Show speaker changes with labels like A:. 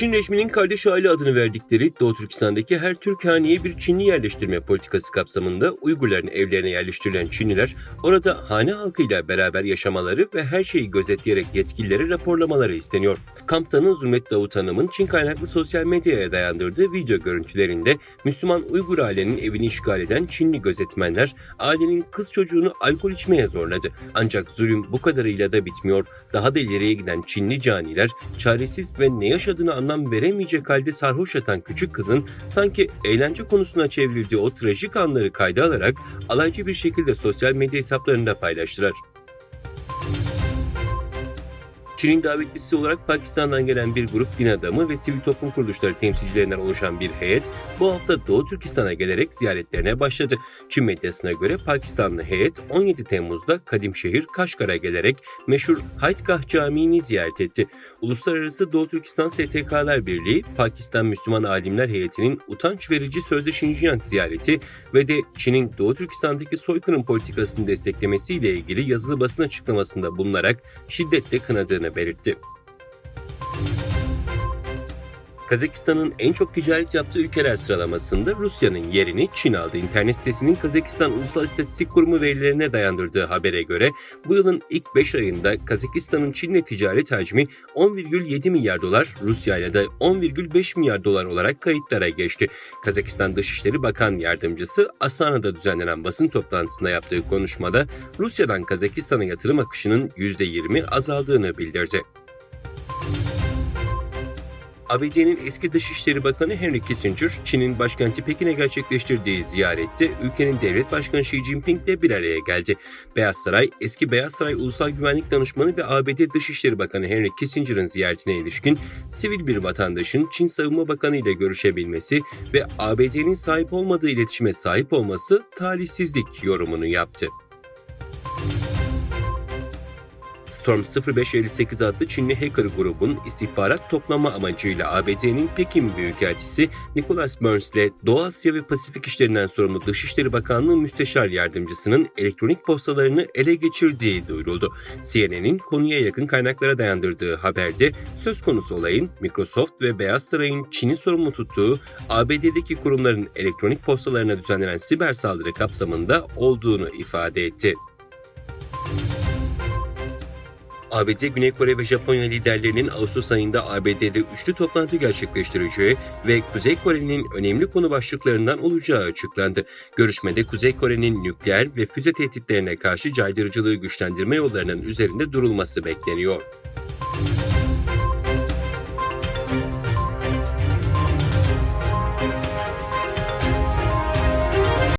A: Çin rejiminin kardeş aile adını verdikleri Doğu Türkistan'daki her Türk haneye bir Çinli yerleştirme politikası kapsamında Uygurların evlerine yerleştirilen Çinliler orada hane halkıyla beraber yaşamaları ve her şeyi gözetleyerek yetkililere raporlamaları isteniyor. Kamptan'ın Zümrüt Davut Hanım'ın Çin kaynaklı sosyal medyaya dayandırdığı video görüntülerinde Müslüman Uygur ailenin evini işgal eden Çinli gözetmenler ailenin kız çocuğunu alkol içmeye zorladı. Ancak zulüm bu kadarıyla da bitmiyor. Daha da ileriye giden Çinli caniler çaresiz ve ne yaşadığını anlam veremeyecek halde sarhoş yatan küçük kızın sanki eğlence konusuna çevrildiği o trajik anları kayda alarak alaycı bir şekilde sosyal medya hesaplarında paylaştılar. Çin'in davetlisi olarak Pakistan'dan gelen bir grup din adamı ve sivil toplum kuruluşları temsilcilerinden oluşan bir heyet bu hafta Doğu Türkistan'a gelerek ziyaretlerine başladı. Çin medyasına göre Pakistanlı heyet 17 Temmuz'da kadim şehir Kaşgar'a gelerek meşhur Haytgah Camii'ni ziyaret etti. Uluslararası Doğu Türkistan STK'lar Birliği, Pakistan Müslüman Alimler Heyeti'nin utanç verici sözde Şinjiang ziyareti ve de Çin'in Doğu Türkistan'daki soykırım politikasını desteklemesiyle ilgili yazılı basın açıklamasında bulunarak şiddetle kınadığını belirtti. Kazakistan'ın en çok ticaret yaptığı ülkeler sıralamasında Rusya'nın yerini Çin aldı. İnternet sitesinin Kazakistan Ulusal İstatistik Kurumu verilerine dayandırdığı habere göre bu yılın ilk 5 ayında Kazakistan'ın Çin'le ticaret hacmi 10,7 milyar dolar, Rusya ile de 10,5 milyar dolar olarak kayıtlara geçti. Kazakistan Dışişleri Bakan Yardımcısı Astana'da düzenlenen basın toplantısında yaptığı konuşmada Rusya'dan Kazakistan'a yatırım akışının %20 azaldığını bildirdi. ABD'nin eski Dışişleri Bakanı Henry Kissinger, Çin'in başkenti Pekin'e gerçekleştirdiği ziyarette ülkenin devlet başkanı Xi Jinping ile bir araya geldi. Beyaz Saray, eski Beyaz Saray Ulusal Güvenlik Danışmanı ve ABD Dışişleri Bakanı Henry Kissinger'ın ziyaretine ilişkin sivil bir vatandaşın Çin Savunma Bakanı ile görüşebilmesi ve ABD'nin sahip olmadığı iletişime sahip olması talihsizlik yorumunu yaptı. Storm 0558 adlı Çinli hacker grubun istihbarat toplama amacıyla ABD'nin Pekin Büyükelçisi Nicholas Burns ile Doğu Asya ve Pasifik işlerinden sorumlu Dışişleri Bakanlığı Müsteşar Yardımcısının elektronik postalarını ele geçirdiği duyuruldu. CNN'in konuya yakın kaynaklara dayandırdığı haberde söz konusu olayın Microsoft ve Beyaz Saray'ın Çin'i sorumlu tuttuğu ABD'deki kurumların elektronik postalarına düzenlenen siber saldırı kapsamında olduğunu ifade etti. ABD, Güney Kore ve Japonya liderlerinin Ağustos ayında ABD'de üçlü toplantı gerçekleştireceği ve Kuzey Kore'nin önemli konu başlıklarından olacağı açıklandı. Görüşmede Kuzey Kore'nin nükleer ve füze tehditlerine karşı caydırıcılığı güçlendirme yollarının üzerinde durulması bekleniyor.